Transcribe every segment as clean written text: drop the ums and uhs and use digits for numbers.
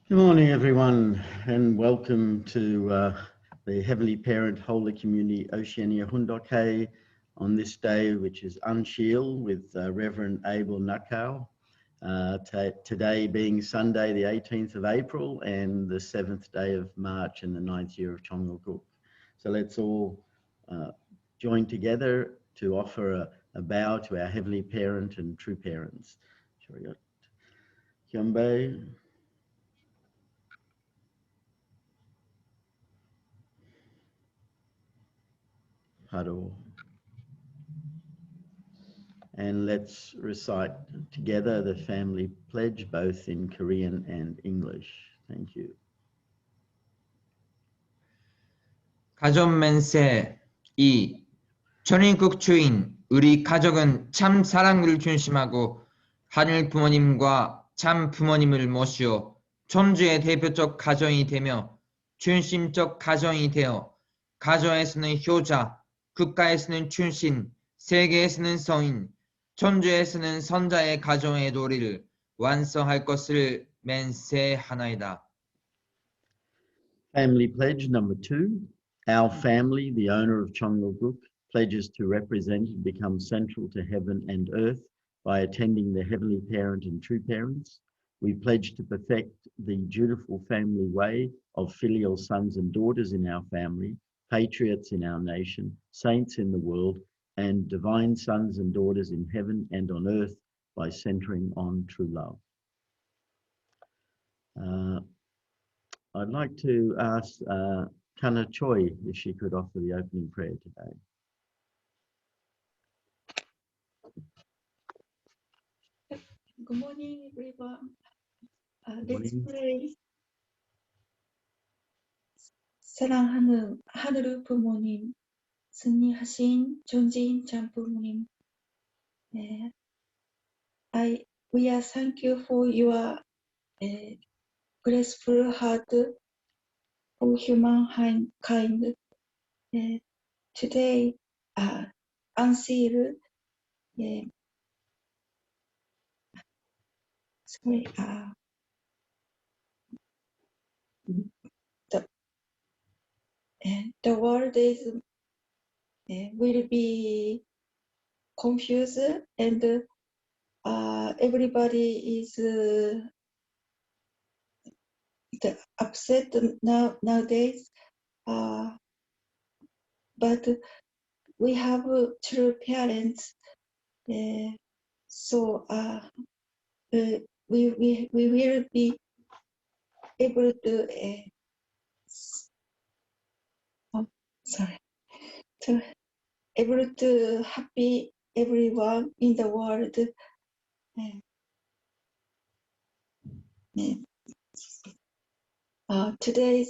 Good morning, everyone, and welcome to the Heavenly Parent Holy Community Oceania Hundoke on this day, which is Ahn Shi with Rev Abel Nakou. Today being Sunday, the 18th of April, and the 7th day of March in the 9th year of Chongalguk. So let's all join together to offer a bow to our Heavenly Parent and true parents. Kyombe. Haro. And let's recite together the family pledge, both in Korean and English. Thank you. 가족맨세 2. 전인국 주인, 우리 가족은 참 사랑을 중심하고 하늘 부모님과 참 부모님을 모시어 천주의 대표적 가정이 되며 중심적 가정이 되어 가정에서는 효자, 국가에서는 춘신, 세계에서는 성인, 천주에서는 선자의 가정의 도리를 완성할 것을 맹세하나이다. Family pledge number 2. Our family, the owner of Chongalguk, pledges to represent and become central to heaven and earth by attending the Heavenly Parent and True Parents. We pledge to perfect the dutiful family way of filial sons and daughters in our family, patriots in our nation, saints in the world, and divine sons and daughters in heaven and on earth by centering on true love. I'd like to ask Kana Choi if she could offer the opening prayer today. Good morning, everyone. Let's pray. 사랑하는 하늘의 부모님, 승리하신 존재인 참 부모님, we are thank you for your graceful heart for humankind. Today, Ahn Shi, the world is will be confused and everybody is upset nowadays. But we have true parents, so we will be able to able to happy everyone in the world. Today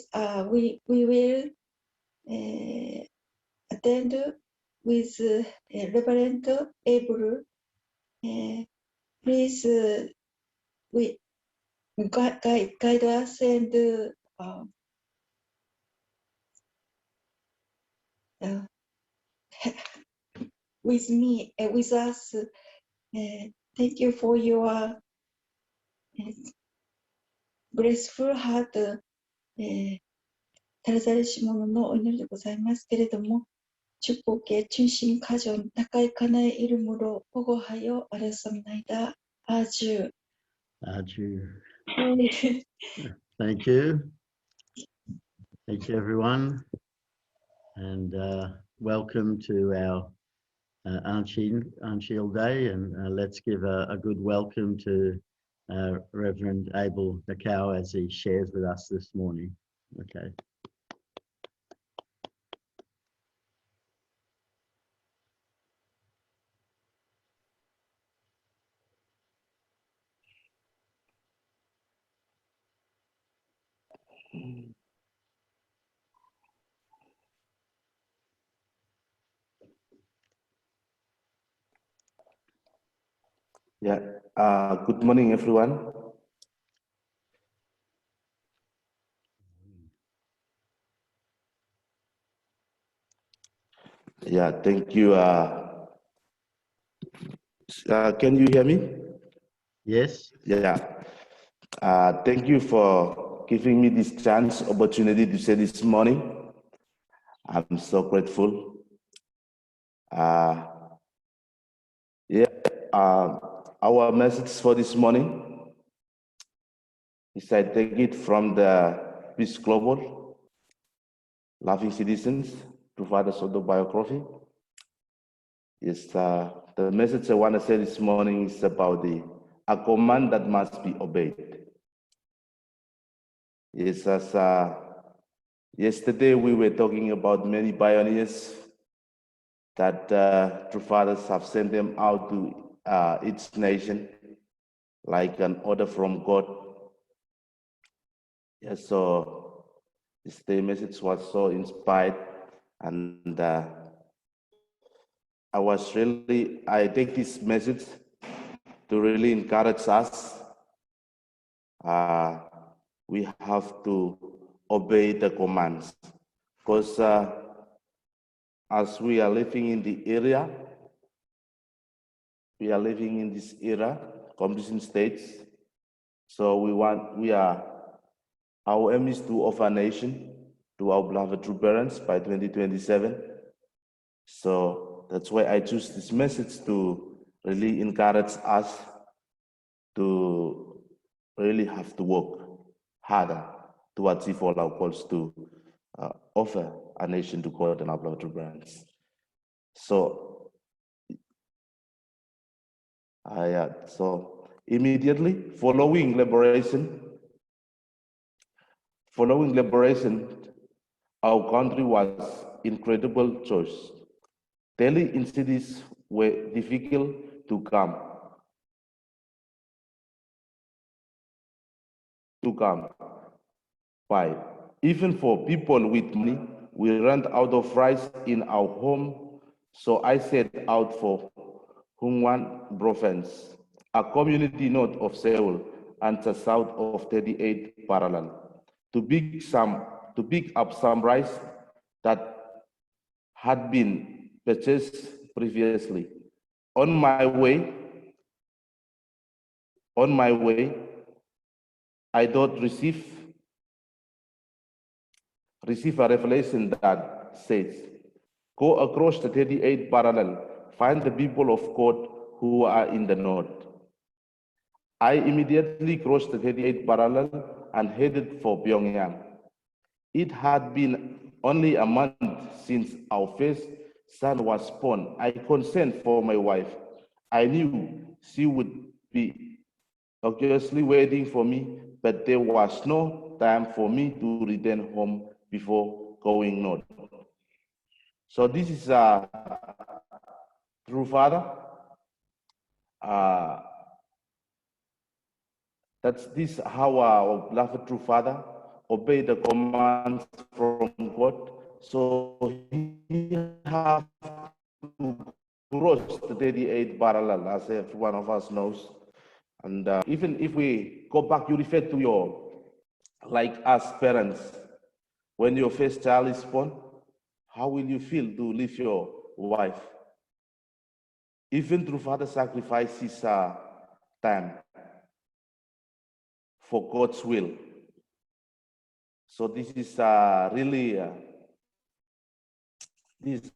we will attend with Rev Abel. Please guide us and with us. Thank you for your graceful heart. 誰々し者のお祈りでございますけれども、축복의 춘심 가정 나까이 가나의 이름으로 보고하여 아뢰옵나이다. 아주. Thank you. Thank you, everyone. And welcome to our Ahn Shi Day. And let's give a good welcome to Reverend Abel Nakou as he shares with us this morning. Okay. Yeah, good morning, everyone. Yeah, thank you. Can you hear me? Yes. Yeah. Thank you for giving me this chance, opportunity to say this morning. I'm so grateful. Our message for this morning is I take it from the Peace Global, Loving Citizens, to Father's autobiography. Yes, the message I want to say this morning is about a command that must be obeyed. Yes, as yesterday we were talking about many pioneers that true fathers have sent them out to each nation like an order from God. Yes, so this day message was so inspired, and I take this message to really encourage us. We have to obey the commands, because as we are living in the area, we are living in this era, competition states. So our aim is to offer a nation to our beloved true parents by 2027. So that's why I choose this message to really encourage us to really have to work harder to achieve all our goals to offer a nation to God and our beloved true parents. So, so immediately following liberation, our country was incredible choice. Daily incidents were difficult to come by. Even for people with money, we ran out of rice in our home, so I set out for Hungwan province, a community north of Seoul and the south of 38 parallel, to pick up some rice that had been purchased previously. On my way, I thought receive a revelation that says, go across the 38 parallel, find the people of God who are in the north. I immediately crossed the 38 parallel and headed for Pyongyang. It had been only a month since our first son was born. I concerned for my wife. I knew she would be obviously waiting for me, but there was no time for me to return home before going north. So this is a true father. This how our beloved true father obeyed the commands from God. So he have to cross the 38 parallel, as every one of us knows. And even if we go back, you refer to your, like us parents, when your first child is born, how will you feel to leave your wife? Even through father sacrifices time for God's will. So this is really this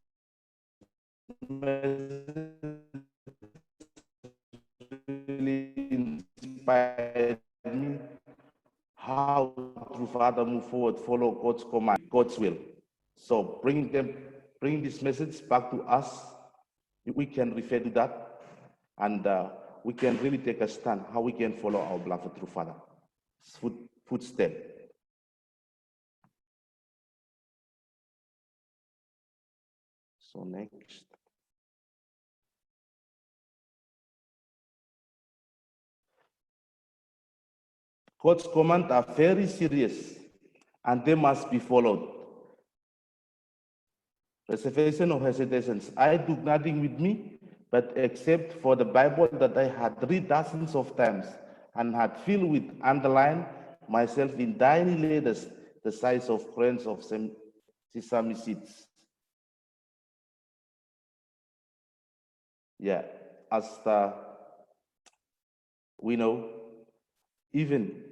really inspired me how through father move forward, follow God's command, God's will. So bring this message back to us. We can refer to that, and we can really take a stand how we can follow our beloved true father footstep. So next. God's commands are very serious and they must be followed. Reservation or hesitations. I took nothing with me, but except for the Bible that I had read dozens of times and had filled with underline myself in tiny letters the size of grains of sesame seeds. Yeah, as we know, even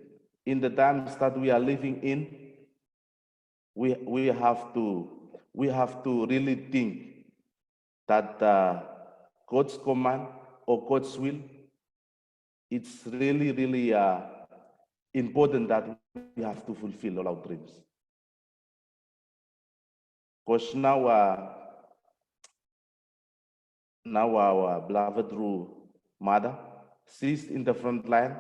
in the times that we are living in, we have to really think that God's command or God's will, it's really, really important that we have to fulfill all our dreams. Because now our beloved mother, she's in the front line,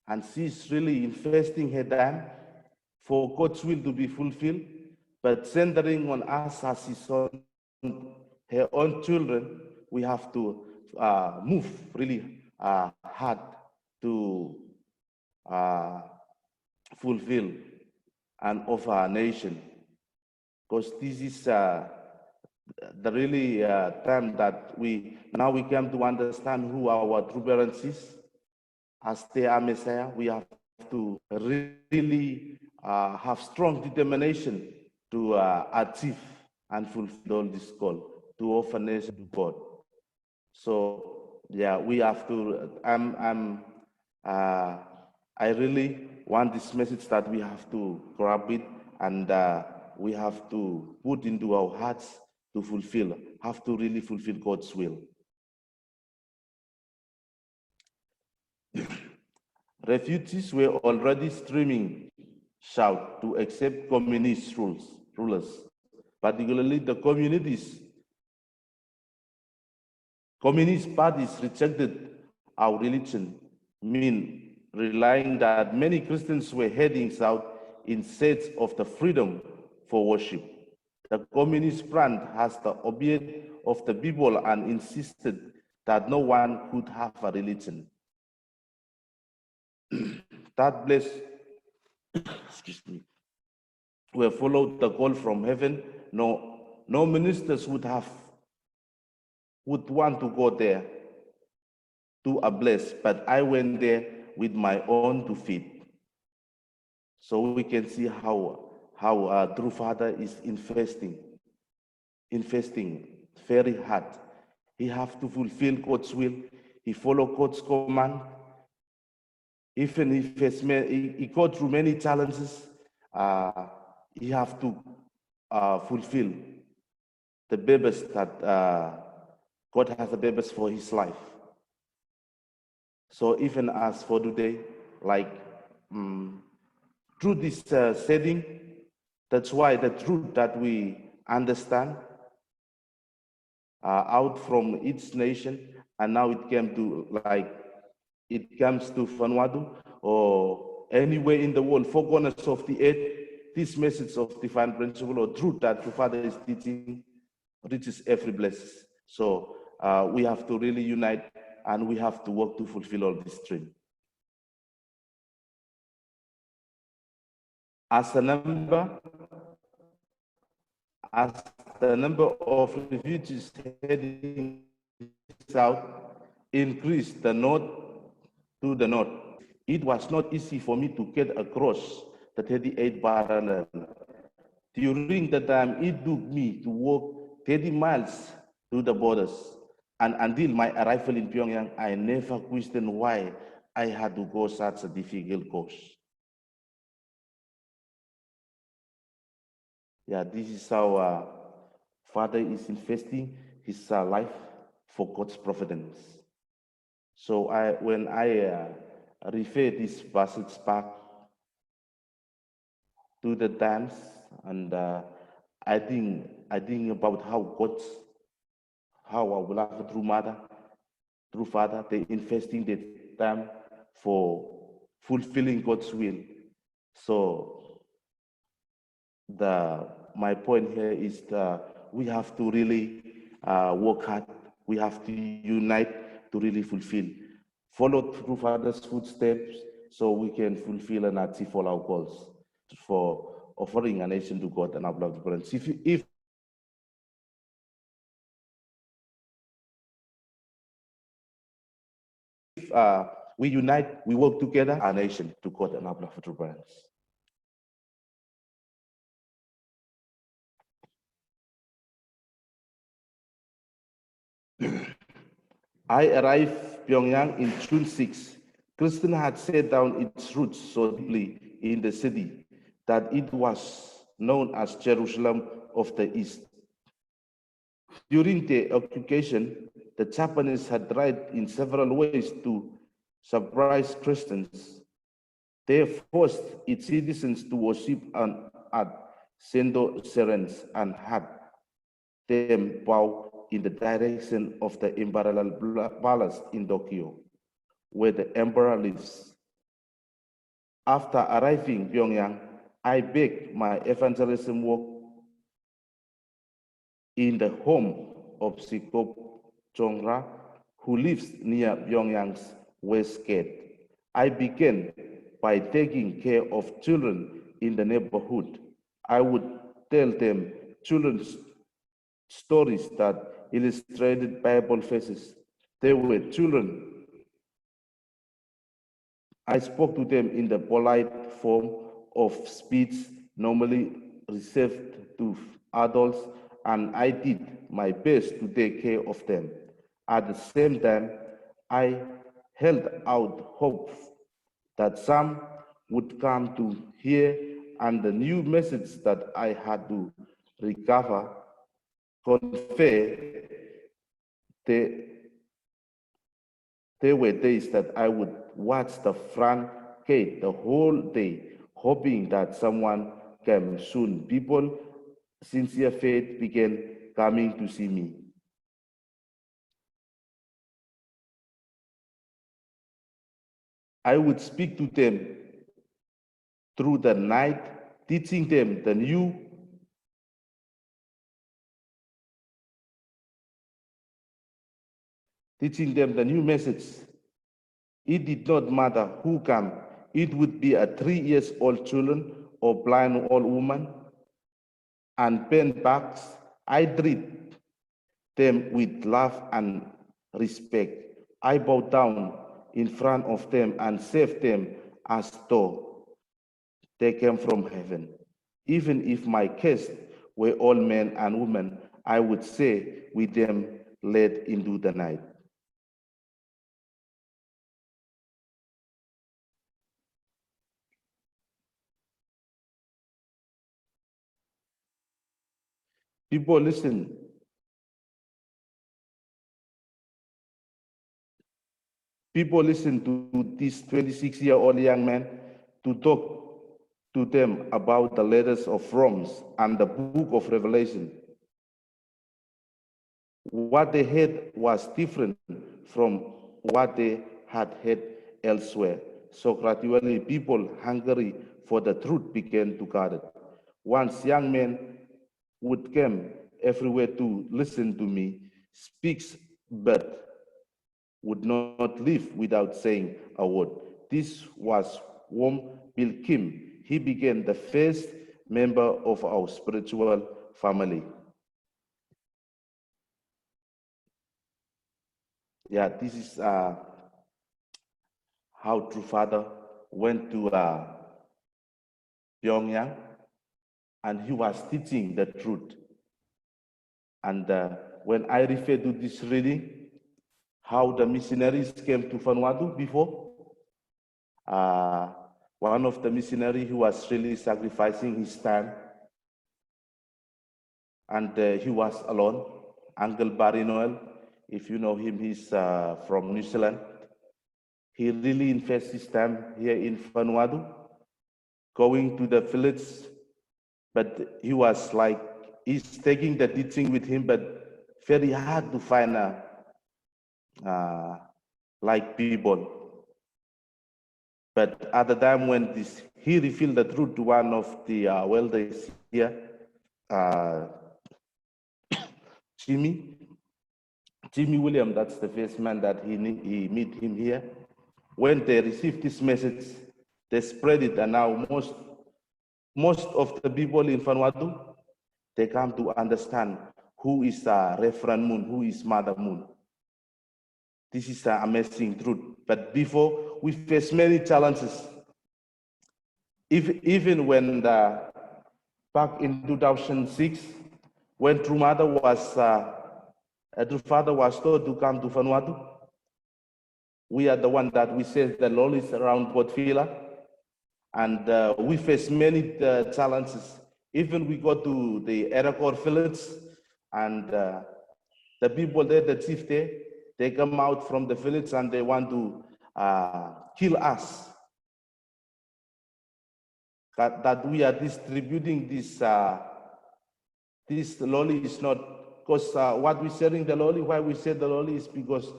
and she's really investing her time for God's will to be fulfilled, but centering on us as his own, her own children. We have to move really hard to fulfill and offer our nation, because this is the really time that we come to understand who our true parents is. As they are Messiah, we have to really have strong determination to achieve and fulfill all this call to offer nation to God. So yeah, we have to. I really want this message that we have to grab it, and we have to put into our hearts to fulfill. Have to really fulfill God's will. Refugees were already streaming south to accept communist rulers, particularly the communist parties rejected our religion, relying that many Christians were heading south in search of the freedom for worship. The communist front has the opiate of the people and insisted that no one could have a religion. That bless, excuse me, were followed the call from heaven. No ministers would want to go there to a bless, but I went there with my own 2 feet. So we can see how true father is investing very hard. He has to fulfill God's will. He follow God's command. Even if he go through many challenges, he has to fulfill the purpose that God has a purpose for his life. So even as for today, like through this setting, that's why the truth that we understand out from each nation, and now it came to it comes to Vanuatu or anywhere in the world, 4 corners of the earth, this message of divine principle or truth that the Father is teaching reaches every place. So we have to really unite, and we have to work to fulfill all this dream. As the number of refugees heading south increased to the north, it was not easy for me to get across the 38 parallel. During the time it took me to walk 30 miles to the borders, and until my arrival in Pyongyang, I never questioned why I had to go such a difficult course. Yeah, this is how Father is investing his life for God's providence. So when I refer this passage back to the times, and I think about how our beloved true Father, they investing their time for fulfilling God's will. So my point here is that we have to really work hard. We have to unite to really follow through Father's footsteps, so we can fulfill and achieve all our goals for offering a nation to God and our beloved parents. If we unite, we work together, our nation to God and our beloved parents. I arrived Pyongyang in June 6, Christian had set down its roots so deeply in the city that it was known as Jerusalem of the East. During the occupation, the Japanese had tried in several ways to surprise Christians. They forced its citizens to worship at Sendo Serens and had them bow in the direction of the Imperial Palace in Tokyo, where the emperor lives. After arriving in Pyongyang, I began my evangelism work in the home of Sikop Chongra, who lives near Pyongyang's West Gate. I began by taking care of children in the neighborhood. I would tell them children's stories that illustrated Bible verses. They were children. I spoke to them in the polite form of speech normally reserved to adults, and I did my best to take care of them. At the same time, I held out hope that some would come to hear, and the new message that I had to recover, convey. There were days that I would watch the front gate the whole day, hoping that someone came soon. People, sincere faith, began coming to see me. I would speak to them through the night, teaching them the new message. It did not matter who came. It would be a 3-year-old children or blind old woman and bent backs. I treat them with love and respect. I bowed down in front of them and saved them as though they came from heaven. Even if my guests were all men and women, I would say with them led into the night. People listen. People listen to this 26-year-old young man to talk to them about the letters of Rome and the book of Revelation. What they heard was different from what they had heard elsewhere. So gradually, people hungry for the truth began to gather. Once young men would come everywhere to listen to me, speaks, but would not leave without saying a word. This was Wom Bill Kim. He became the first member of our spiritual family. Yeah, this is how True Father went to Pyongyang, and he was teaching the truth. And when I refer to this reading, how the missionaries came to Vanuatu before, one of the missionaries who was really sacrificing his time, and he was alone, Uncle Barry Noel. If you know him, he's from New Zealand. He really invests his time here in Vanuatu, going to the village, but he was like, he's taking the teaching with him, but very hard to find like people. But at the time when he revealed the truth to one of the elders here, Jimmy William, that's the first man that he meet him here. When they received this message, they spread it, and now most of the people in Vanuatu, they come to understand who is Reverend Moon, who is Mother Moon. This is an amazing truth. But before, we face many challenges. Even when back in 2006, when True Father was told to come to Vanuatu, we are the one that we set the lollies around Port Vila, and we face many challenges. Even we go to the Erakor village, and the people there, the chief there, they come out from the village and they want to kill us. That we are distributing this lolly is not, because what we're selling the lolly, why we sell the lolly is because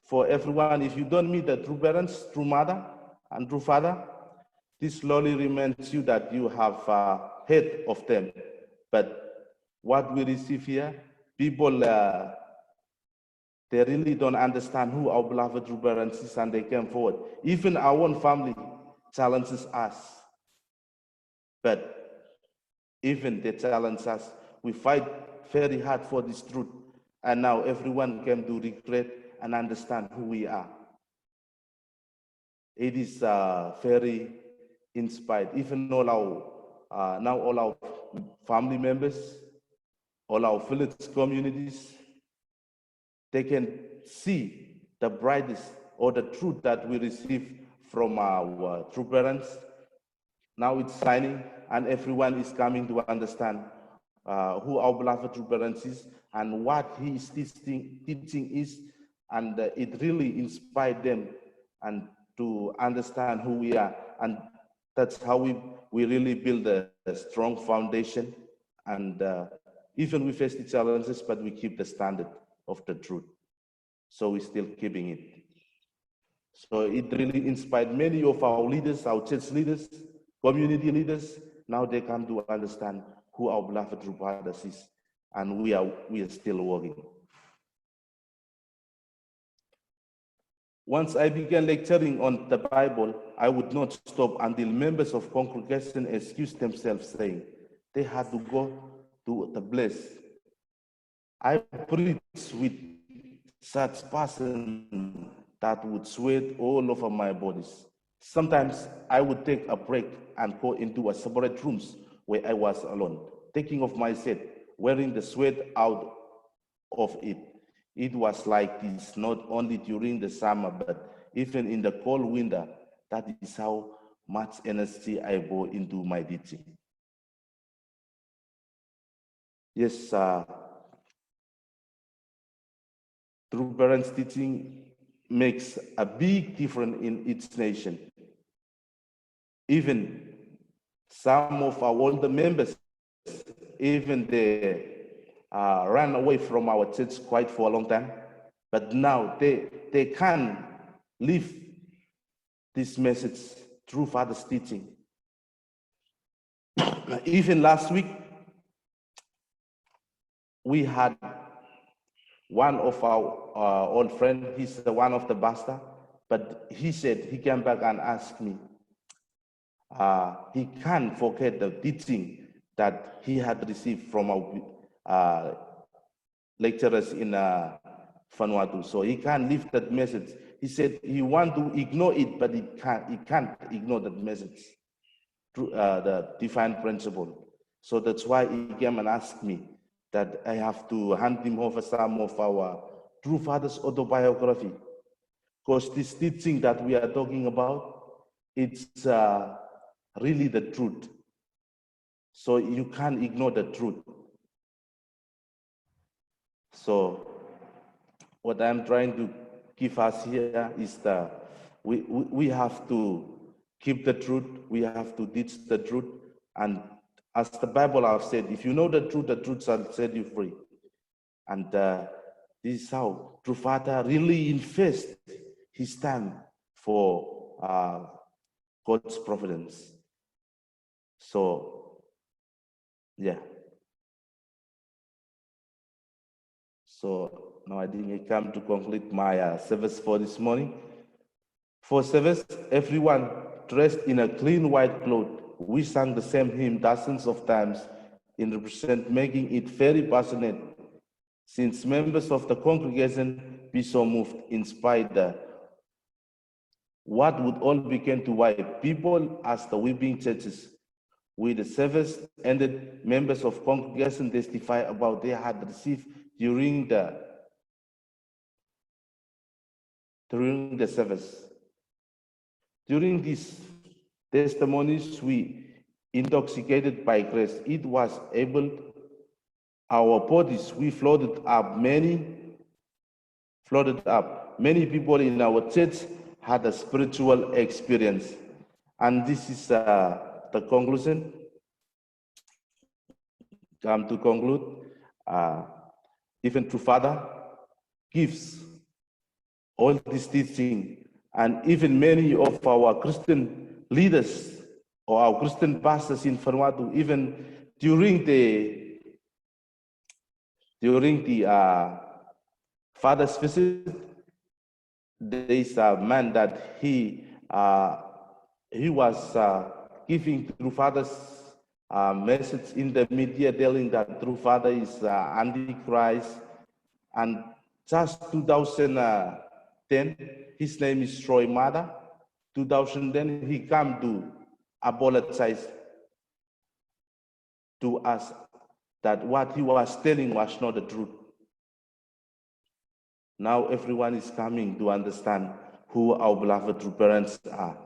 for everyone, if you don't meet the true parents, true mother and true father, this lolly reminds you that you have heard of them. But what we receive here, people, they really don't understand who our beloved true parents is, and they came forward. Even our own family challenges us. But even they challenge us, we fight very hard for this truth. And now everyone came to regret and understand who we are. It is very inspired. Even all our, now all our family members, all our village communities, they can see the brightest or the truth that we receive from our true parents. Now it's shining, and everyone is coming to understand who our beloved true parents is and what he is teaching is, and it really inspired them and to understand who we are. And that's how we really build a strong foundation. And even we face the challenges, but we keep the standard of the truth. So we're still keeping it. So it really inspired many of our leaders, our church leaders, community leaders. Now they come to understand who our beloved true fathers is, and we are still working. Once I began lecturing on the Bible, I would not stop until members of congregation excused themselves, saying they had to go to the place. I preached with such passion that would sweat all over my bodies. Sometimes I would take a break and go into a separate rooms where I was alone, taking off my set, wearing the sweat out of it. It was like this, not only during the summer, but even in the cold winter. That is how much energy I bore into my teaching. Yes, true parents' teaching makes a big difference in each nation. Even some of our older members, even they ran away from our church quite for a long time, but now they can live this message through Father's teaching. Even last week, we had one of our old friends, he's one of the pastor, but he said, he came back and asked me, he can't forget the teaching that he had received from our lecturers in Vanuatu. So he can't leave that message. He said he wants to ignore it, but he can't ignore that message, the divine principle. So that's why he came and asked me that I have to hand him over some of our true fathers' autobiography. Because this teaching that we are talking about, it's really the truth. So you can't ignore the truth. So what I'm trying to give us here is that we have to keep the truth, we have to teach the truth, and as the Bible has said, if you know the truth shall set you free. And this is how true father really invests his time for God's providence. So, yeah. So now I think I come to conclude my service for this morning. For service, everyone dressed in a clean white cloth. We sang the same hymn dozens of times in represent, making it very passionate. Since members of the congregation be so moved, inspired, what would all begin to wipe? People as the weeping churches. With the service ended, members of congregation testify about they had received during the during the service. During these testimonies, we intoxicated by grace. It was able, our bodies, we floated up. Many people in our church had a spiritual experience. And this is the conclusion. To conclude, even true Father gives all this teaching, and even many of our Christian leaders or our Christian pastors in Vanuatu, even during the Father's visit, there is a man that he was giving through Father's message in the media, telling that true Father is Antichrist. And just 2010, his name is Troy Mada. 2010, he came to apologize to us that what he was telling was not the truth. Now everyone is coming to understand who our beloved true parents are.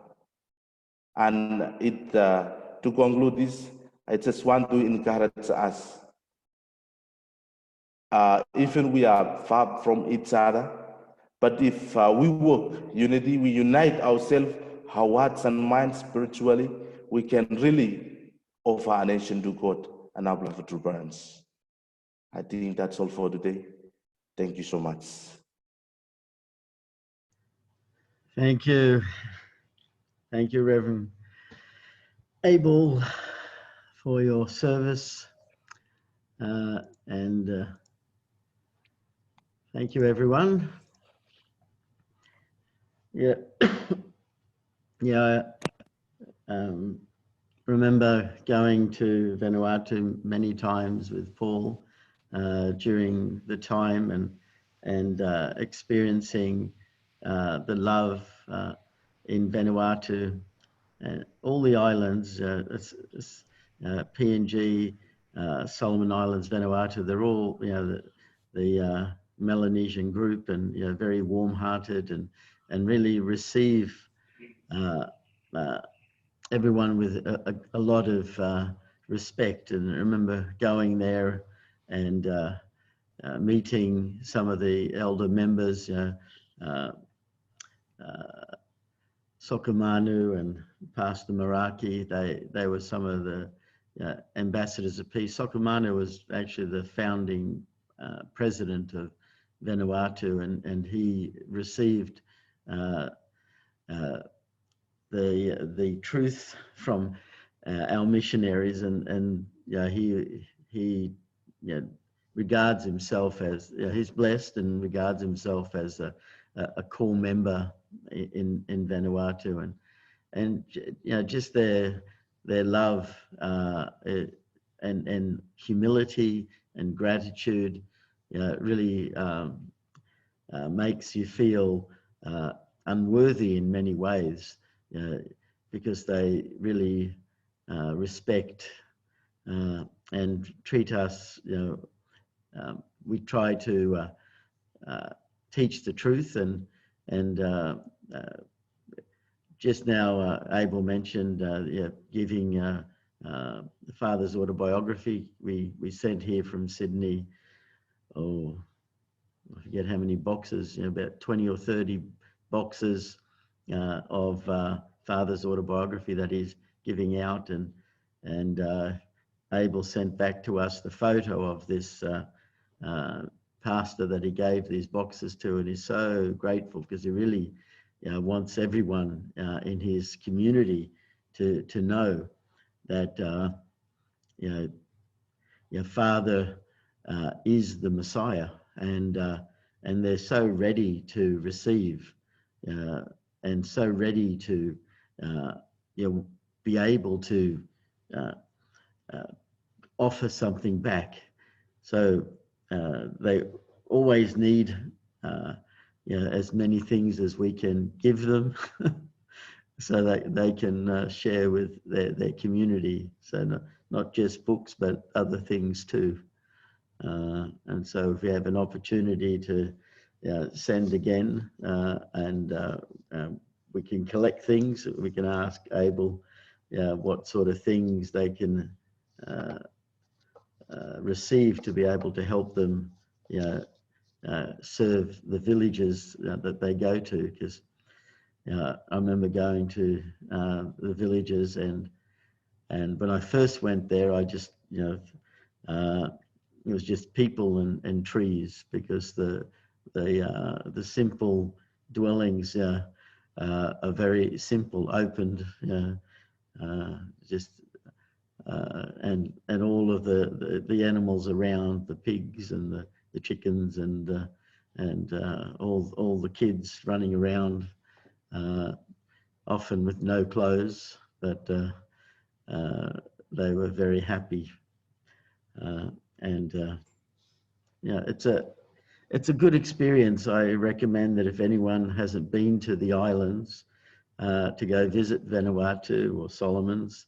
And to conclude this, I just want to encourage us. Even we are far from each other, but if we work unity, we unite ourselves, our hearts and minds spiritually, we can really offer a nation to God and our beloved true parents. I think that's all for today. Thank you so much. Thank you. Thank you, Reverend Abel, for your service. And thank you, everyone. Yeah, yeah. Remember going to Vanuatu many times with Paul during the time and experiencing the love in Vanuatu and all the islands, PNG, Solomon Islands, Vanuatu. They're all, the Melanesian group, and very warm-hearted and really receive everyone with a lot of respect. And I remember going there and meeting some of the elder members, Sokamanu and Pastor Maraki. They were some of the ambassadors of peace. Sokamanu was actually the founding president of Vanuatu, and he received the truth from our missionaries, and he regards himself as he's blessed and regards himself as a core member in Vanuatu, and just their love and humility and gratitude really makes you feel unworthy in many ways, because they really respect and treat us. We try to teach the truth, and just now Abel mentioned giving the father's autobiography. We sent here from Sydney, I forget how many boxes, about 20 or 30 boxes of father's autobiography that he's giving out, and Abel sent back to us the photo of this pastor that he gave these boxes to, and he's so grateful because he really wants everyone in his community to know that your father is the Messiah, and they're so ready to receive and so ready to be able to offer something back. So they always need as many things as we can give them so that they can share with their community. So not just books, but other things too. And so if we have an opportunity to send again, and we can collect things. We can ask Abel what sort of things they can receive to be able to help them serve the villages that they go to. Because I remember going to the villages, and when I first went there, I just it was just people and trees, because the simple dwellings are very simple, opened, just and all of the animals around, the pigs and the chickens and all the kids running around, often with no clothes, but they were very happy. It's a good experience. I recommend that if anyone hasn't been to the islands, to go visit Vanuatu or Solomons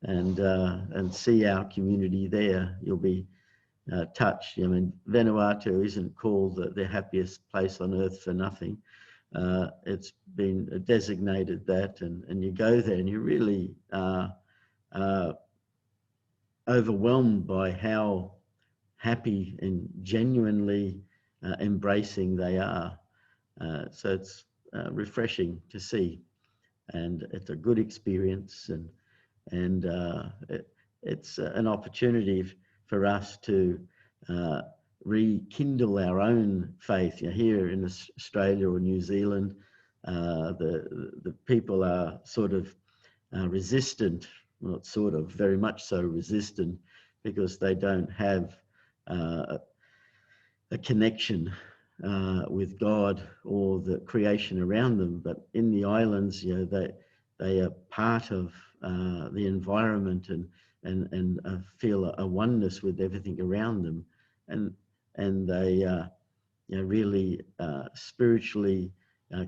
and see our community there. You'll be touched. I mean, Vanuatu isn't called the happiest place on earth for nothing. It's been designated that, and you go there and you really overwhelmed by how happy and genuinely embracing they are. So it's refreshing to see, and it's a good experience, and it's an opportunity for us to rekindle our own faith. Here in Australia or New Zealand, the people are sort of resistant, not sort of, very much so resistant, because they don't have a connection with God or the creation around them. But in the islands, they are part of the environment and feel a oneness with everything around them, and they really spiritually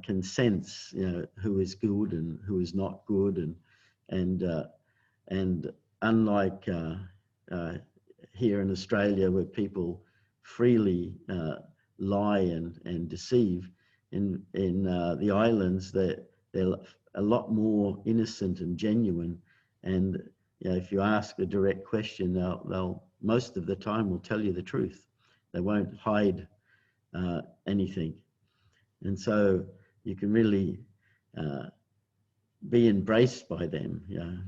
can sense who is good and who is not good, and unlike here in Australia, where people freely lie and deceive, in the islands they're a lot more innocent and genuine. And if you ask a direct question, they'll most of the time will tell you the truth. They won't hide anything, and so you can really be embraced by them.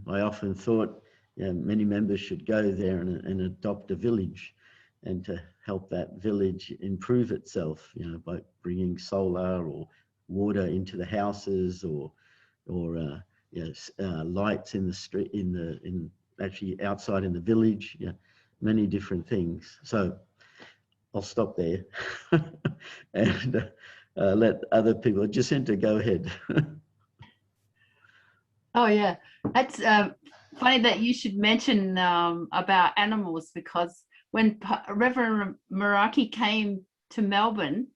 I often thought many members should go there and adopt a village, and to help that village improve itself, by bringing solar or water into the houses, or lights in the street, actually outside in the village, many different things. So I'll stop there and let other people. Jacinta, go ahead. Oh yeah, that's funny that you should mention about animals, because when Reverend Meraki came to Melbourne,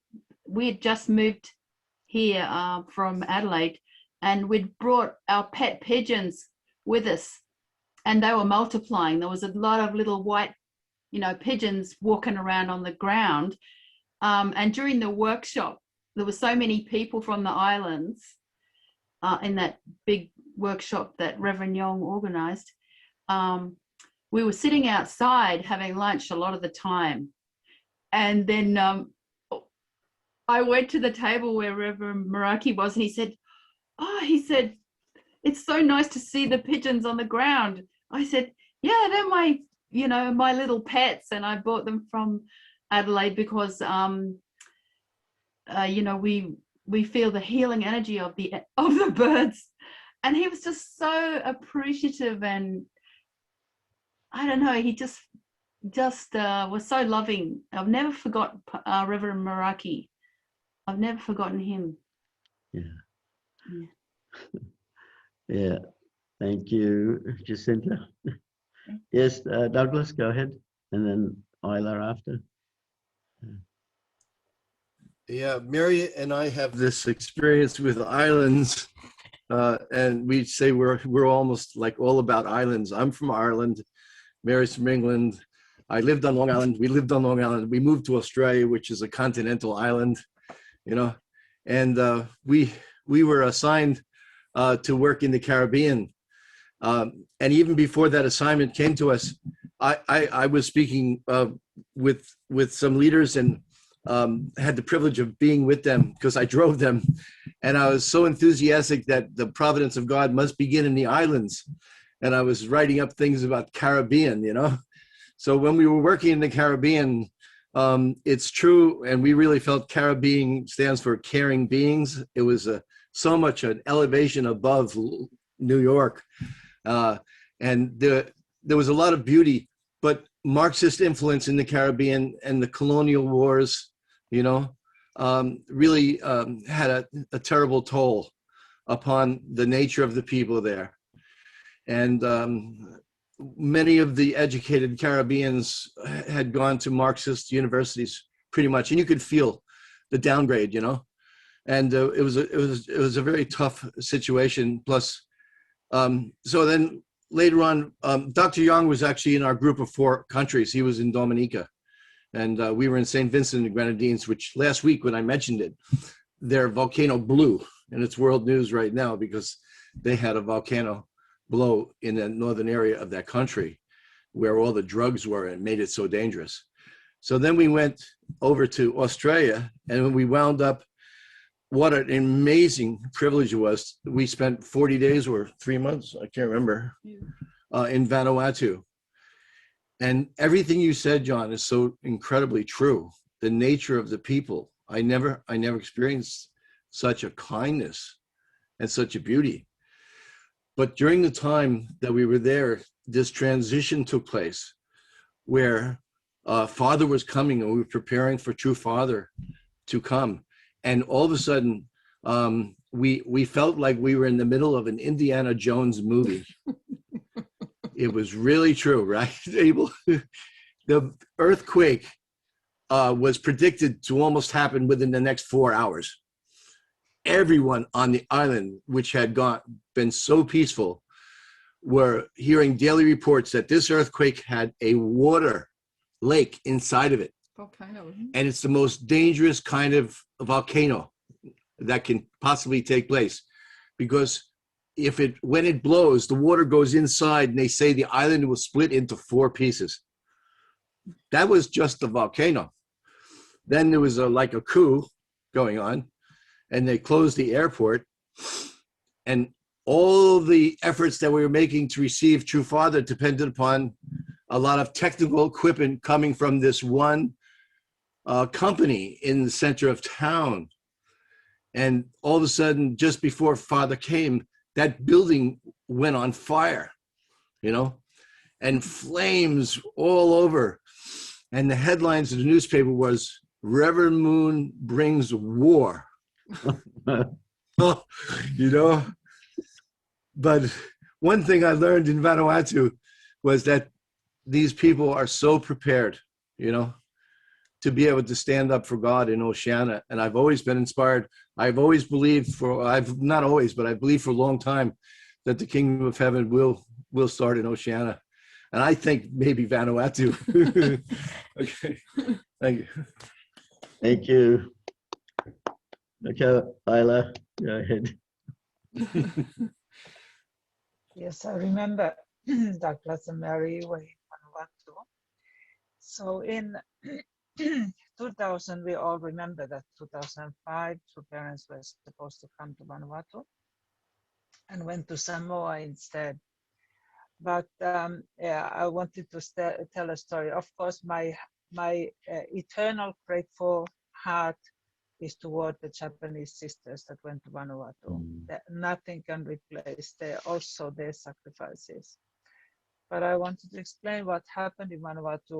we had just moved here from Adelaide, and we'd brought our pet pigeons with us, and they were multiplying. There was a lot of little white, pigeons walking around on the ground. And during the workshop, there were so many people from the islands in that big workshop that Reverend Yong organized. We were sitting outside having lunch a lot of the time. And then I went to the table where Reverend Meraki was, and he said, it's so nice to see the pigeons on the ground. I said, yeah, they're my, my little pets, and I bought them from Adelaide because, we feel the healing energy of the birds. And he was just so appreciative, and I don't know, he just was so loving. I've never forgotten Reverend Meraki. I've never forgotten him. Yeah. Thank you, Jacinta. Yes, Douglas, go ahead, and then Isla after. Yeah, Mary and I have this experience with islands, and we say we're almost like all about islands. I'm from Ireland, Mary's from England. I lived on Long Island. We lived on Long Island. We moved to Australia, which is a continental island, you know, and we were assigned to work in the Caribbean. And even before that assignment came to us, I was speaking with some leaders and had the privilege of being with them because I drove them. And I was so enthusiastic that the providence of God must begin in the islands. And I was writing up things about Caribbean, you know. So when we were working in the Caribbean, it's true, and we really felt Caribbean stands for caring beings. It was so much an elevation above New York. And there was a lot of beauty, but Marxist influence in the Caribbean and the colonial wars, you know, really had a terrible toll upon the nature of the people there. And many of the educated Caribbeans had gone to Marxist universities pretty much, and you could feel the downgrade, you know. And it was a very tough situation. Plus, so then later on, Dr. Young was actually in our group of 4 countries. He was in Dominica, and we were in St. Vincent and the Grenadines, which last week when I mentioned it, their volcano blew, and it's world news right now because they had a volcano blow in the northern area of that country where all the drugs were and made it so dangerous. So then we went over to Australia, and we wound up, what an amazing privilege it was. We spent 40 days or 3 months, I can't remember, in Vanuatu. And everything you said, John, is so incredibly true. The nature of the people. I never experienced such a kindness and such a beauty. But during the time that we were there, this transition took place where Father was coming, and we were preparing for True Father to come. And all of a sudden, we felt like we were in the middle of an Indiana Jones movie. It was really true, right, Abel? The earthquake was predicted to almost happen within the next 4 hours. Everyone on the island, which had been so peaceful, were hearing daily reports that this earthquake had a water lake inside of it. Volcano. And it's the most dangerous kind of volcano that can possibly take place, because when it blows, the water goes inside, and they say the island will split into 4 pieces. That was just the volcano. Then there was like a coup going on, and they closed the airport, and all the efforts that we were making to receive True Father depended upon a lot of technical equipment coming from this one company in the center of town. And all of a sudden, just before Father came, that building went on fire, you know, and flames all over. And the headlines of the newspaper was, "Reverend Moon brings war." You know, but one thing I learned in Vanuatu was that these people are so prepared, you know, to be able to stand up for God in Oceania. And I've always been inspired. I've always believed I believe for a long time that the kingdom of heaven will start in Oceania. And I think maybe Vanuatu. Okay, thank you. Thank you. Okay, Isla, go ahead. Yes, I remember Douglas and Mary were in Vanuatu. So in 2000, we all remember that 2005, 2 parents were supposed to come to Vanuatu and went to Samoa instead. But yeah, I wanted to tell a story. Of course, my eternal grateful heart is toward the Japanese sisters that went to Vanuatu. Nothing can replace also their sacrifices. But I wanted to explain what happened in Vanuatu.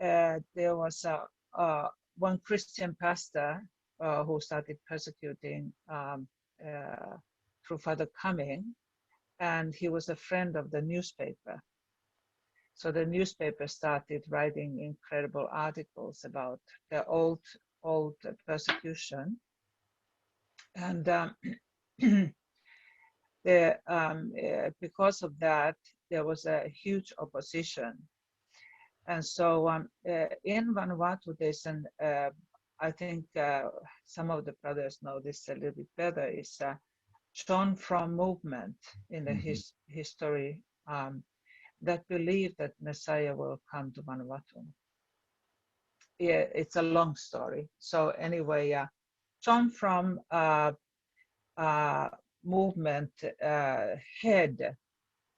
There was one Christian pastor who started persecuting True Father coming, and he was a friend of the newspaper. So the newspaper started writing incredible articles about the old persecution, and because of that, there was a huge opposition. And so in Vanuatu, there's I think some of the brothers know this a little bit better, is John from movement in the history that believe that Messiah will come to Vanuatu. Yeah, it's a long story. So anyway, John from movement head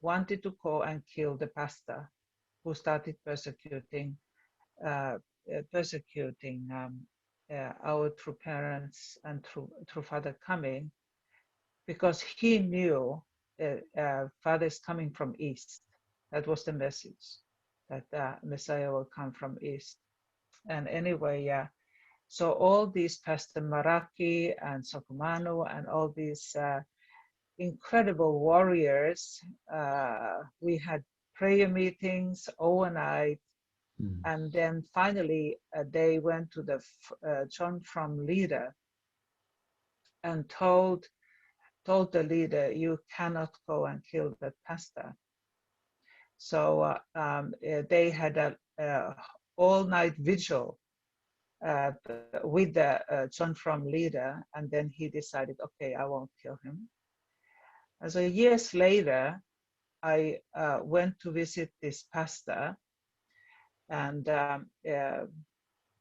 wanted to go and kill the pastor who started persecuting our true parents and true father coming, because he knew father is coming from east. That was the message, that Messiah will come from east. And anyway, so all these Pastor Maraki and Sokumanu and all these incredible warriors, we had prayer meetings overnight. And then finally, they went to the John From leader and told the leader, you cannot go and kill that pastor. So they had a all-night vigil with the John From leader, and then he decided, okay, I won't kill him. And so years later, I went to visit this pastor, and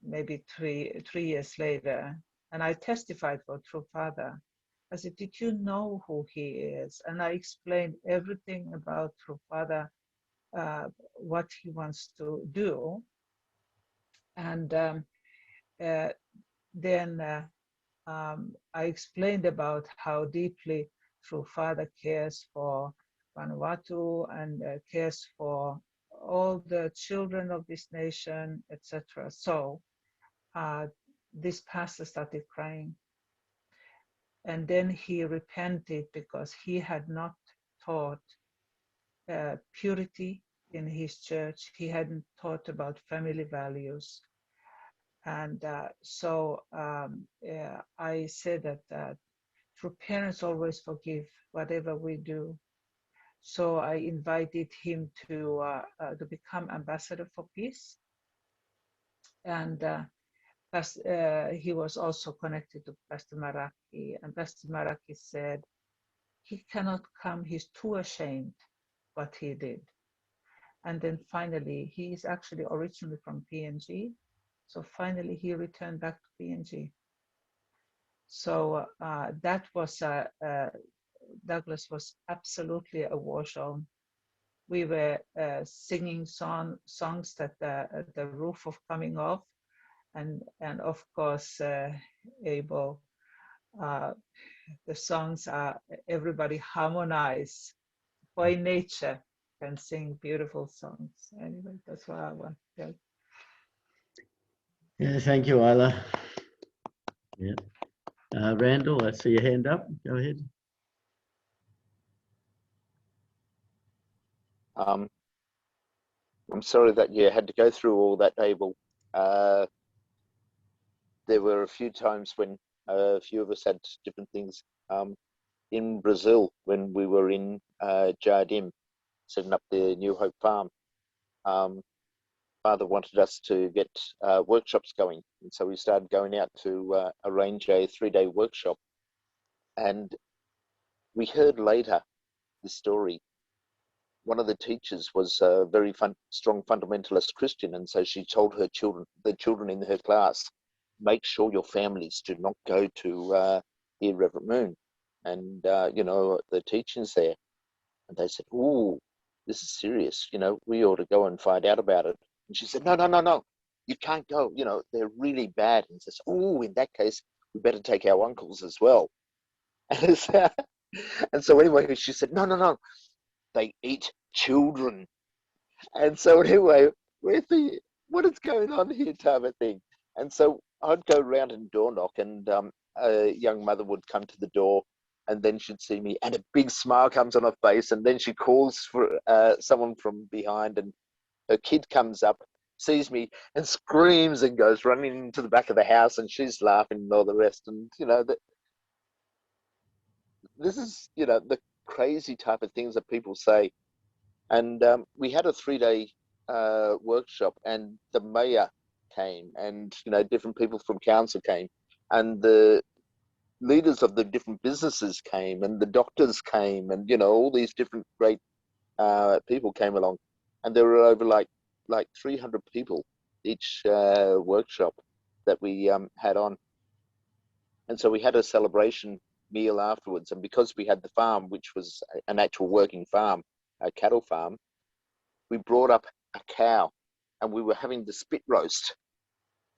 maybe three years later, and I testified for True Father. I said, did you know who he is? And I explained everything about True Father, what he wants to do. And then I explained about how deeply True Father cares for Vanuatu and cares for all the children of this nation, etc. So this pastor started crying. And then he repented because he had not taught purity in his church. He hadn't taught about family values. And so I said that true parents always forgive whatever we do. So I invited him to become ambassador for peace. And he was also connected to Pastor Maraki. And Pastor Maraki said, he cannot come, he's too ashamed what he did. And then finally, he is actually originally from PNG. So finally, he returned back to PNG. So that was, Douglas was absolutely a war zone. We were singing songs that the roof of coming off. And of course, Abel, the songs are, everybody harmonize. By nature can sing beautiful songs. Anyway, that's what I want to tell. Yeah, thank you, Isla. Yeah. Randall, I see your hand up. Go ahead. I'm sorry that you had to go through all that, Abel. There were a few times when a few of us had different things. In Brazil, when we were in Jardim, setting up the New Hope Farm, Father wanted us to get workshops going. And so we started going out to arrange a 3-day workshop. And we heard later the story. One of the teachers was a very strong fundamentalist Christian. And so she told her children, the children in her class, make sure your families do not go to hear Reverend Moon and, you know, the teachings there. And they said, ooh, this is serious. You know, we ought to go and find out about it. And she said, no, you can't go. You know, they're really bad. And says, oh, in that case, we better take our uncles as well. And so anyway, she said, no, they eat children. And so anyway, we're thinking, what is going on here type of thing. And so I'd go around and door knock, and a young mother would come to the door, and then she'd see me, and a big smile comes on her face, and then she calls for someone from behind, and her kid comes up, sees me, and screams and goes running into the back of the house, and she's laughing and all the rest. And, you know, this is, you know, the crazy type of things that people say. And we had a 3-day workshop, and the mayor came, and different people from council came, and the leaders of the different businesses came, and the doctors came, and all these different great people came along, and there were over like 300 people each workshop that we had on. And so we had a celebration meal afterwards, and because we had the farm, which was an actual working farm, a cattle farm, we brought up a cow, and we were having the spit roast.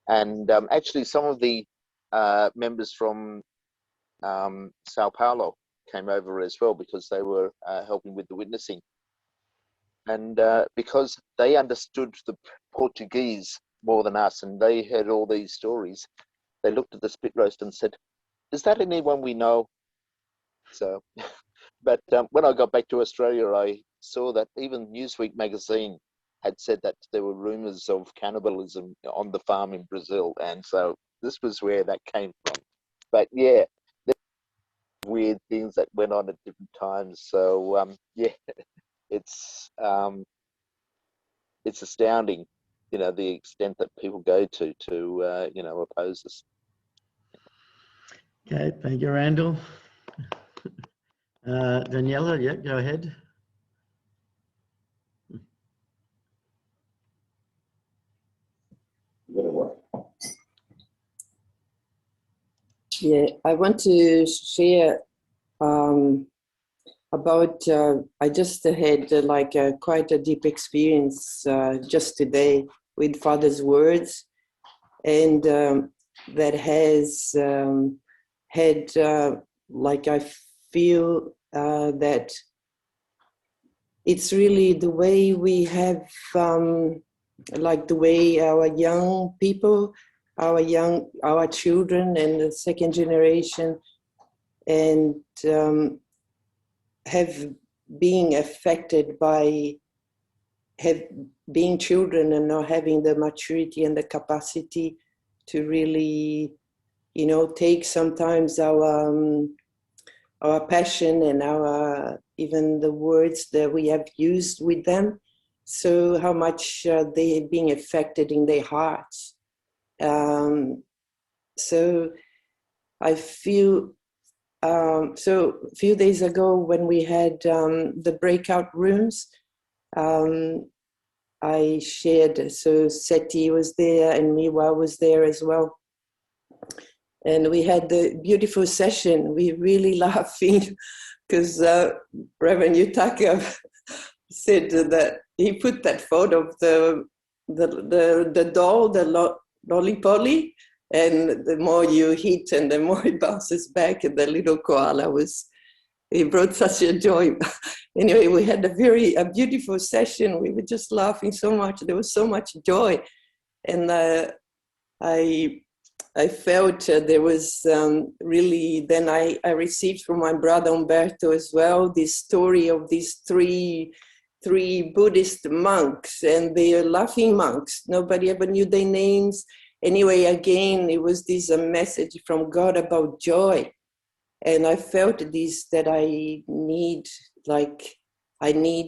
And actually some of the members from Sao Paulo came over as well, because they were helping with the witnessing. And because they understood the Portuguese more than us, and they heard all these stories, they looked at the spit roast and said, "Is that anyone we know?" So, but when I got back to Australia, I saw that even Newsweek magazine had said that there were rumors of cannibalism on the farm in Brazil, and so this was where that came from. But yeah, there were weird things that went on at different times. So yeah, it's astounding, the extent that people go to oppose us. Okay, thank you, Randall. Daniela, yeah, go ahead. Yeah, I want to share about, I just had quite a deep experience just today with Father's words, and that has had, I feel that it's really the way we have, the way our young people, our children and the second generation, and have being affected by being children and not having the maturity and the capacity to really, take sometimes our passion and even the words that we have used with them. So how much they are being affected in their hearts. So I feel, so a few days ago when we had the breakout rooms, I shared, so Seti was there and Miwa was there as well. And we had the beautiful session. We really laughing because Reverend Yutaka said that he put that photo of the doll, the lollipolly, and the more you hit and the more it bounces back, and the little koala he brought such a joy. Anyway, we had a beautiful session. We were just laughing so much. There was so much joy. And I felt there was really, then I received from my brother Umberto as well, this story of these three Buddhist monks, and they are laughing monks. Nobody ever knew their names. Anyway, again, it was this a message from God about joy. And I felt this, that we need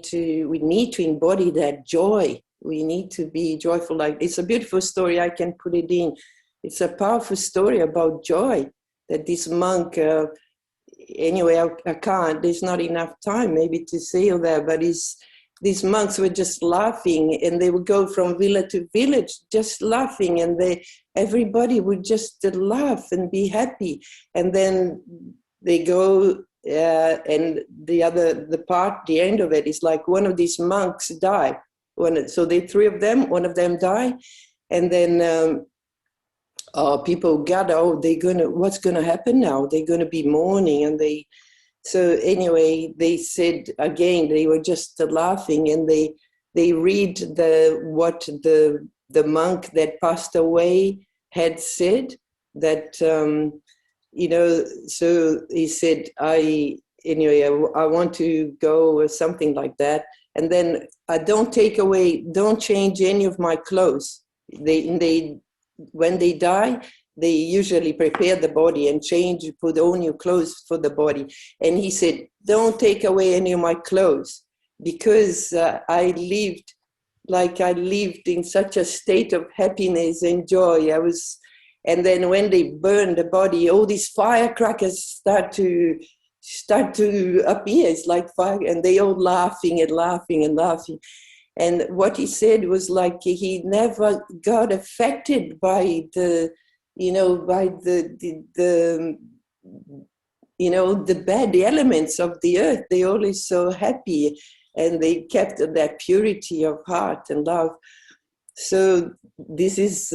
to embody that joy. We need to be joyful. It's a beautiful story. I can put it in. It's a powerful story about joy, that this monk, anyway, I can't, there's not enough time maybe to say all that, but these monks were just laughing, and they would go from village to village just laughing, and everybody would just laugh and be happy. And then they go, and the end of it is like one of these monks die. So the three of them, one of them die, and then people gather, what's gonna happen now? They're gonna be mourning, and so anyway, they said again, they were just laughing, and they read what the monk that passed away had said, that so he said, I want to go, or something like that, and then don't change any of my clothes. When they die, they usually prepare the body and put all new clothes for the body. And he said, don't take away any of my clothes, because I lived like I lived in such a state of happiness and joy. And then when they burn the body, all these firecrackers start to appear. It's like fire, and they all laughing and laughing and laughing. And what he said was like he never got affected by the bad elements of the earth. They always so happy, and they kept that purity of heart and love. So this is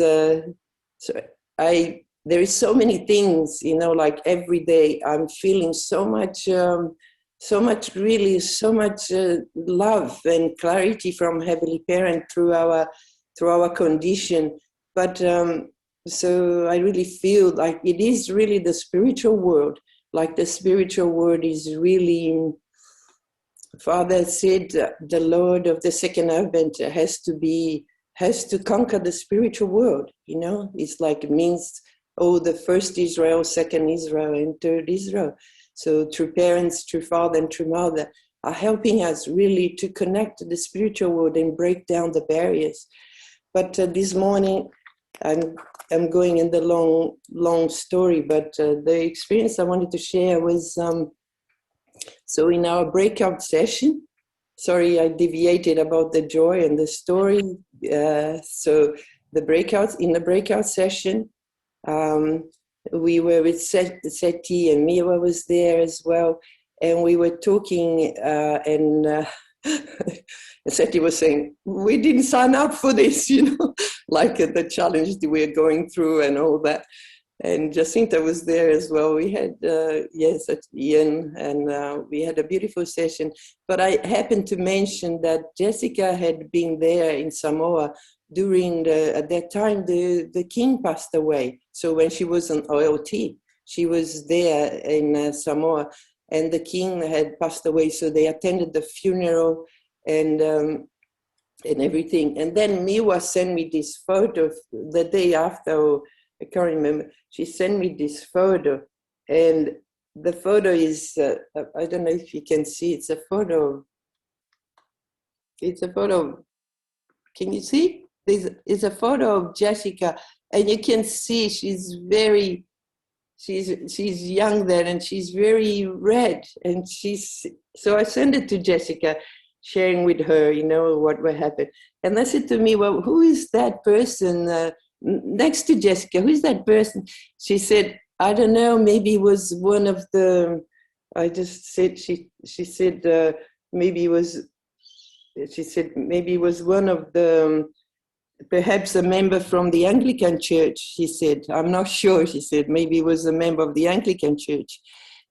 there is so many things, like every day I'm feeling so much love and clarity from Heavenly Parent through our condition. But so I really feel like it is really the spiritual world. Like the spiritual world is really, Father said, the Lord of the second advent has to conquer the spiritual world. It's like it means, the first Israel, second Israel, and third Israel. So true parents, true father, and true mother are helping us really to connect to the spiritual world and break down the barriers. But this morning, I'm going in the long story, but the experience I wanted to share was, so in our breakout session, sorry, I deviated about the joy and the story. So in the breakout session, we were with Seti, and Mira was there as well, and we were talking, and Seti was saying, we didn't sign up for this, like the challenge that we're going through and all that. And Jacinta was there as well. We had, Ian, and we had a beautiful session. But I happened to mention that Jessica had been there in Samoa during at that time the king passed away. So when she was on OLT, she was there in Samoa, and the king had passed away. So they attended the funeral and everything. And then Miwa sent me this photo the day after. I can't remember. She sent me this photo, and the photo is, I don't know if you can see, it's a photo. Can you see? It's a photo of Jessica, and you can see she's young then, and she's very red, and so I sent it to Jessica, sharing with her, what will happen. And they said to me, well, who is that person next to Jessica? Who is that person? She said, I don't know, maybe it was one of the, I just said, she said, maybe it was one of the, perhaps a member from the Anglican Church, she said. I'm not sure, she said. Maybe it was a member of the Anglican Church.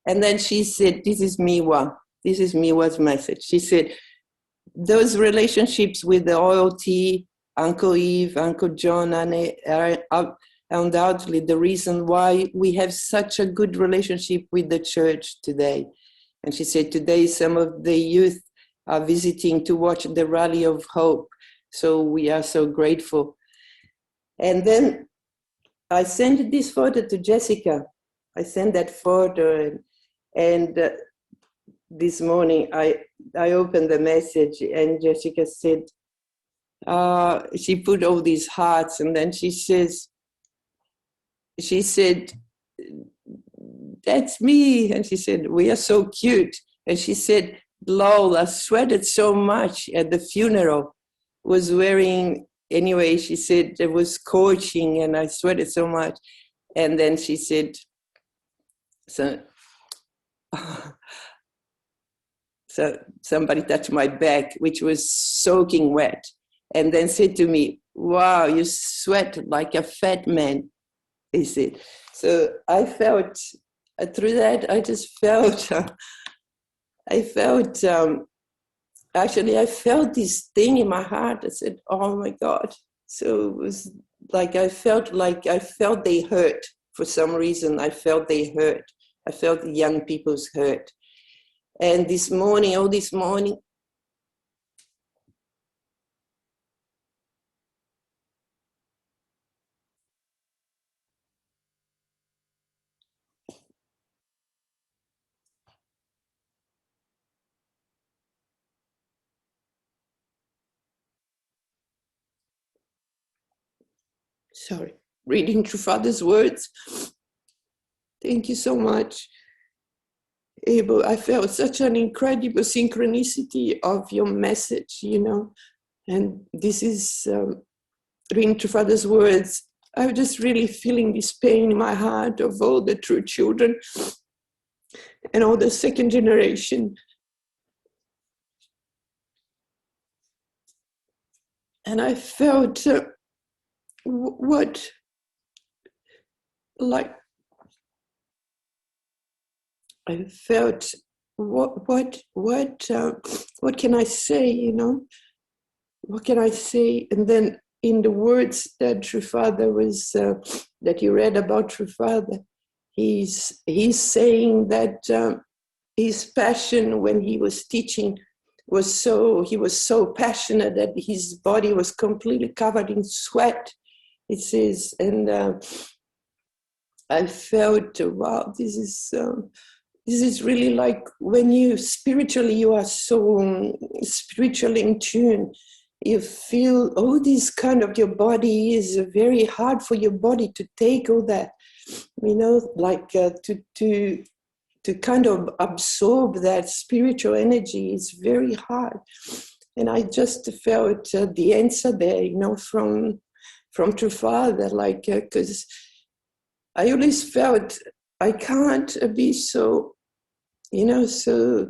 And then she said, this is Miwa. This is Miwa's message. She said, those relationships with the OLT, Uncle Eve, Uncle John, are undoubtedly the reason why we have such a good relationship with the church today. And she said, today some of the youth are visiting to watch the Rally of Hope. So we are so grateful. And then I sent this photo to Jessica. I sent that photo, and this morning I opened the message, and Jessica said, she put all these hearts, and then she said, that's me. And she said, we are so cute. And she said, lol, I sweated so much at the funeral. Was wearing, anyway, she said it was scorching and I sweated so much. And then she said, so somebody touched my back, which was soaking wet, and then said to me, wow, you sweat like a fat man, he said. So I felt, through that, I just felt, actually, I felt this thing in my heart. I said, oh my God. So it was like I felt they hurt. For some reason, I felt they hurt. I felt the young people's hurt. And this morning, reading True Father's words. Thank you so much, Abel. I felt such an incredible synchronicity of your message, you know, and this is reading True Father's words. I'm just really feeling this pain in my heart of all the true children and all the second generation. And I felt what can I say, you know? What can I say? And then in the words that True Father was, that you read about True Father, he's saying that his passion when he was teaching he was so passionate that his body was completely covered in sweat, it says. And I felt, wow, this is really like when you are so spiritually in tune, you feel all this kind of, your body is very hard for your body to take all that, you know, like to kind of absorb that spiritual energy is very hard. And I just felt the answer there, you know, from True Father, like, because I always felt I can't be so, you know, so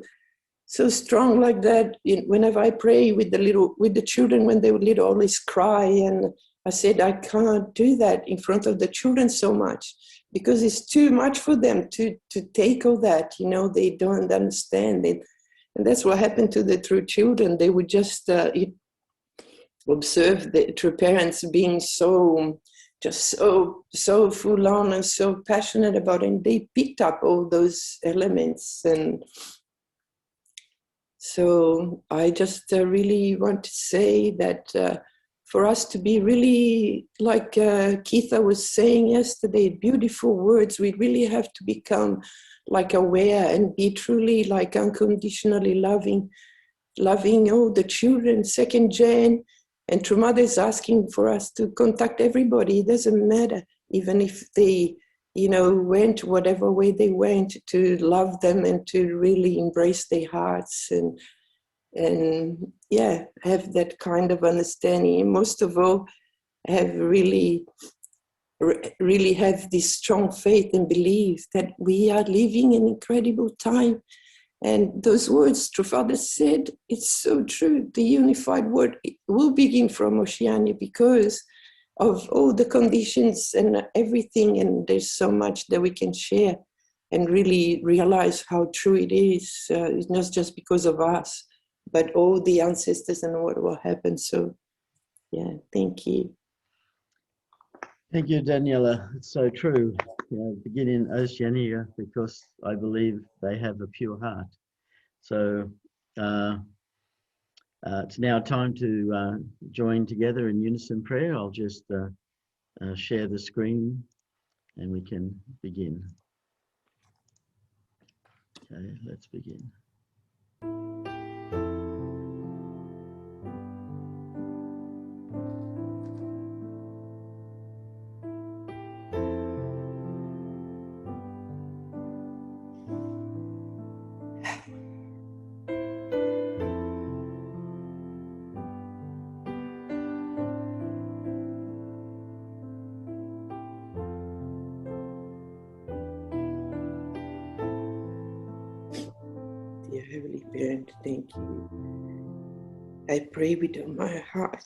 strong like that. Whenever I pray with the children when they were little, always cry, and I said I can't do that in front of the children so much because it's too much for them to take all that. You know, they don't understand it, and that's what happened to the true children. They would just observe the true parents being so full on and so passionate about it, and they picked up all those elements. And so I just really want to say that for us to be really, like Keitha was saying yesterday, beautiful words, we really have to become like aware and be truly like unconditionally loving all the children, second gen. And True Mother is asking for us to contact everybody. It doesn't matter, even if they, you know, went whatever way they went, to love them and to really embrace their hearts and yeah, have that kind of understanding. And most of all, have really have this strong faith and belief that we are living an incredible time. And those words True Father said, it's so true. The unified word will begin from Oceania because of all the conditions and everything. And there's so much that we can share and really realize how true it is. It's not just because of us, but all the ancestors and what will happen. So, yeah, thank you. Thank you, Daniela. It's so true. You know, begin in Oceania because I believe they have a pure heart. So it's now time to join together in unison prayer. I'll just share the screen and we can begin. Okay, let's begin. Dear Heavenly Parent, thank you. I pray with all my heart.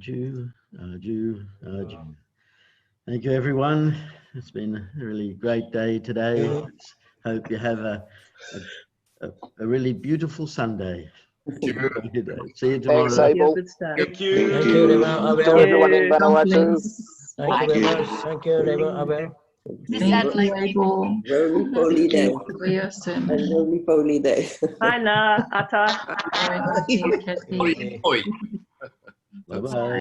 Aju, Aju, Aju. Thank you, everyone. It's been a really great day today. Hope you have a really beautiful Sunday. See you tomorrow. Thanks, Abel. Good stuff. Thank you. Thank you, Rev To Abel. everyone in Vanuatu. Thank you very much. Thank you, Rev Abel. Miss Thank Adelaide. you, Abel. Roly poly day. For your sermon. And roly poly day. Hi, Na, Ata. Kathy. Oi. Bye-bye.